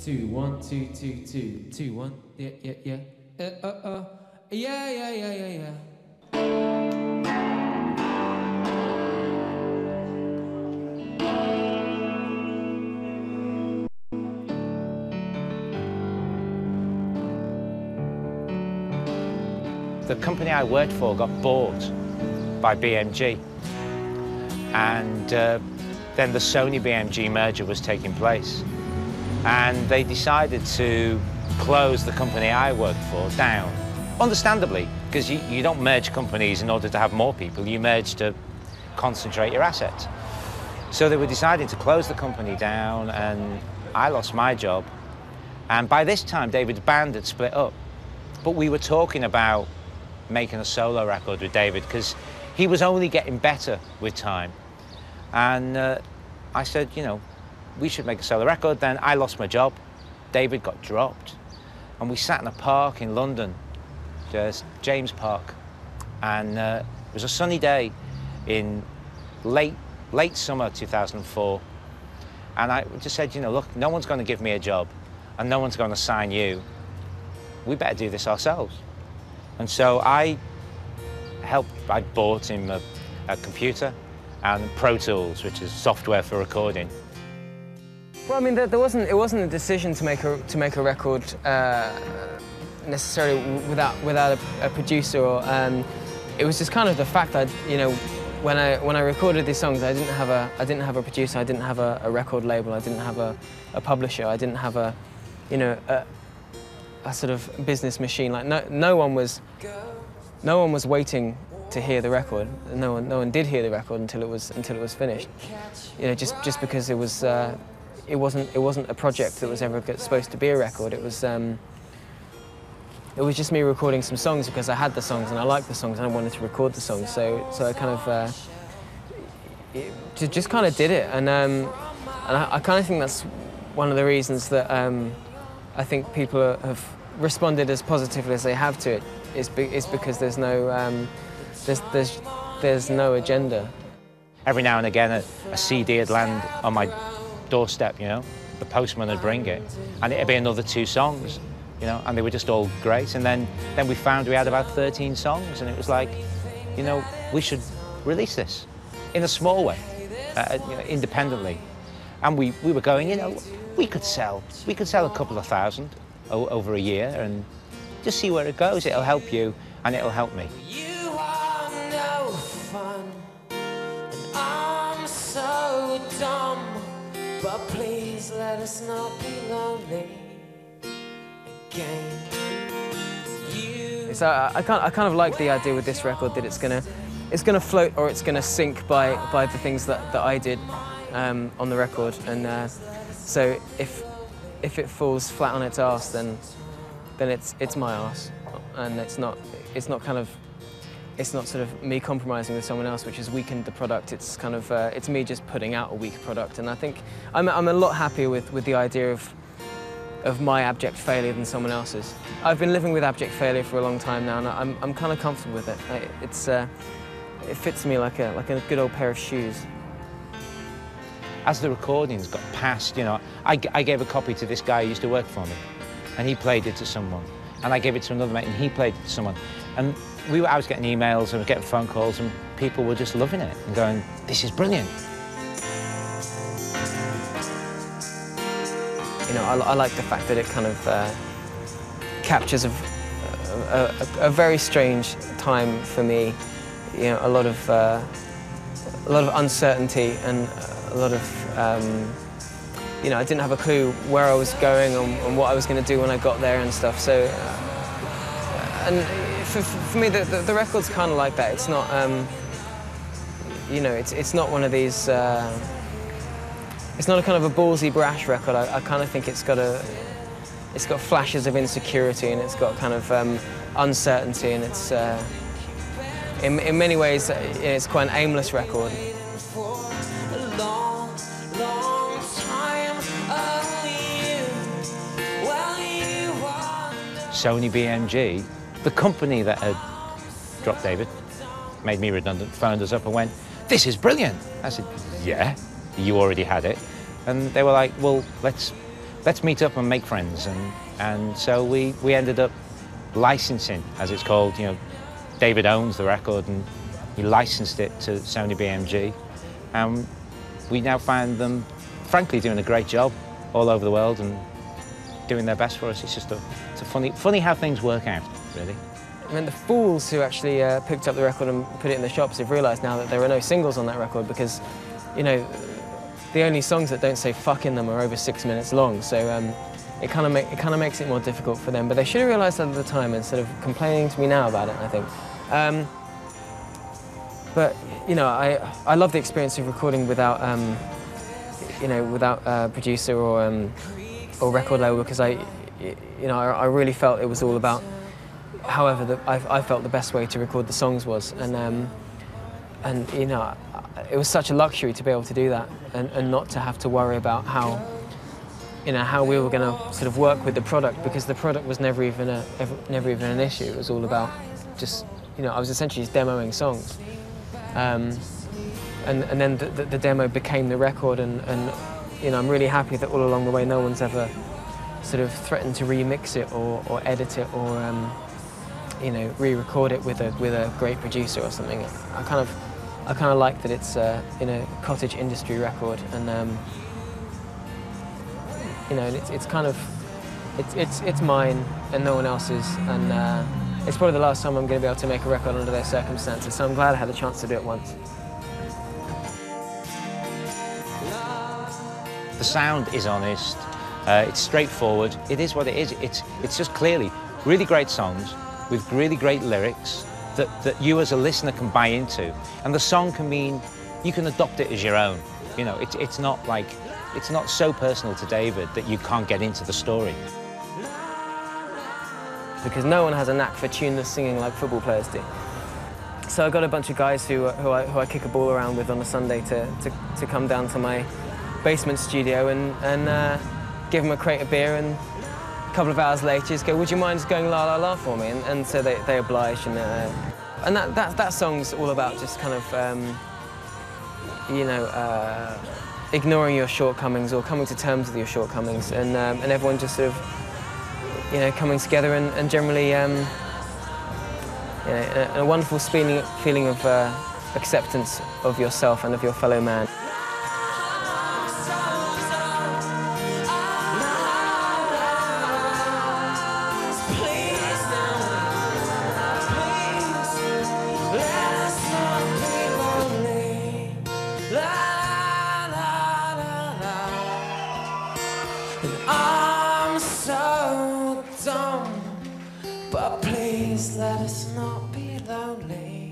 2 1 2 2 2 2 1. Yeah yeah yeah. Yeah yeah yeah yeah yeah. The company I worked for got bought by BMG, and then the Sony-BMG merger was taking place, and they decided to close the company I worked for down. Understandably, because you don't merge companies in order to have more people, you merge to concentrate your assets. So they were deciding to close the company down, and I lost my job. And by this time, David's band had split up, but we were talking about making a solo record with David because he was only getting better with time. And I said, you know, we should make a solo record. Then I lost my job. David got dropped. And we sat in a park in London, just James Park. And it was a sunny day in late summer 2004. And I just said, you know, look, no one's going to give me a job and no one's going to sign you. We better do this ourselves. And so I bought him a computer and Pro Tools, which is software for recording. Well, I mean, it wasn't a decision to make a record necessarily without a producer. Or, it was just kind of the fact that, you know, when I recorded these songs, I didn't have a producer, I didn't have a record label, I didn't have a publisher, I didn't have a sort of business machine. Like no one was waiting to hear the record. No one did hear the record until it was finished. You know, just because it wasn't a project that was ever supposed to be a record. It was just me recording some songs because I had the songs and I liked the songs and I wanted to record the songs. So I kind of just kind of did it, and I kind of think that's one of the reasons that I think people have responded as positively as they have to it is because there's no agenda. Every now and again, a CD would land on my doorstep, you know. The postman would bring it, and it'd be another 2 songs, you know, and they were just all great. And then we found we had about 13 songs, and it was like, you know, we should release this in a small way, you know, independently. And we were going, you know, we could sell a couple of thousand over a year and just see where it goes. It'll help you and it'll help me. You are no fun, and I'm so dumb, but please let us not be lonely again. So I kind of like the idea with this record that it's gonna float or it's gonna sink by the things that I did on the record, and so if it falls flat on its arse, then it's my arse, and it's not sort of me compromising with someone else, which has weakened the product. It's kind of it's me just putting out a weak product, and I think I'm a lot happier with the idea of my abject failure than someone else's. I've been living with abject failure for a long time now, and I'm kind of comfortable with it. It fits me like a good old pair of shoes. As the recordings got passed, you know, I gave a copy to this guy who used to work for me, and he played it to someone, and I gave it to another mate, and he played it to someone, and I was getting emails and I was getting phone calls, and people were just loving it and going, "This is brilliant." You know, I like the fact that it kind of captures a very strange time for me. You know, a lot of uncertainty and a lot of, you know, I didn't have a clue where I was going and what I was going to do when I got there and stuff. So, and for me, the record's kind of like that. It's not, you know, it's not one of these. It's not a kind of a ballsy, brash record. I kind of think it's got flashes of insecurity, and it's got kind of uncertainty, and it's in many ways it's quite an aimless record. Sony-BMG, the company that had dropped David, made me redundant, phoned us up and went, "This is brilliant." I said, "Yeah, you already had it." And they were like, "Well, let's let's meet up and make friends. And so we ended up licensing, as it's called. You know, David owns the record, and he licensed it to Sony BMG. And we now find them, frankly, doing a great job all over the world and doing their best for us. It's just it's a funny how things work out, really. I mean, the fools who actually picked up the record and put it in the shops have realised now that there are no singles on that record because, you know, the only songs that don't say fuck in them are over 6 minutes long. So it kind of makes it more difficult for them. But they should have realised that at the time instead of complaining to me now about it, I think. But you know, I love the experience of recording without you know, without a producer or record label because I really felt it was all about however I felt the best way to record the songs was, and you know, it was such a luxury to be able to do that and not to have to worry about how, you know, how we were going to sort of work with the product, because the product was never even an issue. It was all about just, you know, I was essentially just demoing songs, and then the demo became the record, and you know, I'm really happy that all along the way no one's ever sort of threatened to remix it or edit it or you know, re-record it with a great producer or something. I kind of like that it's you know, a cottage industry record, and you know, it's kind of it's mine and no one else's, and it's probably the last time I'm going to be able to make a record under those circumstances. So I'm glad I had the chance to do it once. The sound is honest. It's straightforward. It is what it is. It's just clearly really great songs with really great lyrics that you as a listener can buy into, and the song can mean you can adopt it as your own. You know, it's not like, it's not so personal to David that you can't get into the story. Because no one has a knack for tuneless singing like football players do. So I got a bunch of guys who I kick a ball around with on a Sunday to come down to my basement studio and give them a crate of beer, and a couple of hours later just go, would you mind just going la la la for me? And so they oblige, and that song's all about just kind of you know, ignoring your shortcomings or coming to terms with your shortcomings, and everyone just sort of, you know, coming together and generally you know, a wonderful feeling of acceptance of yourself and of your fellow man. I'm so dumb, but please let us not be lonely.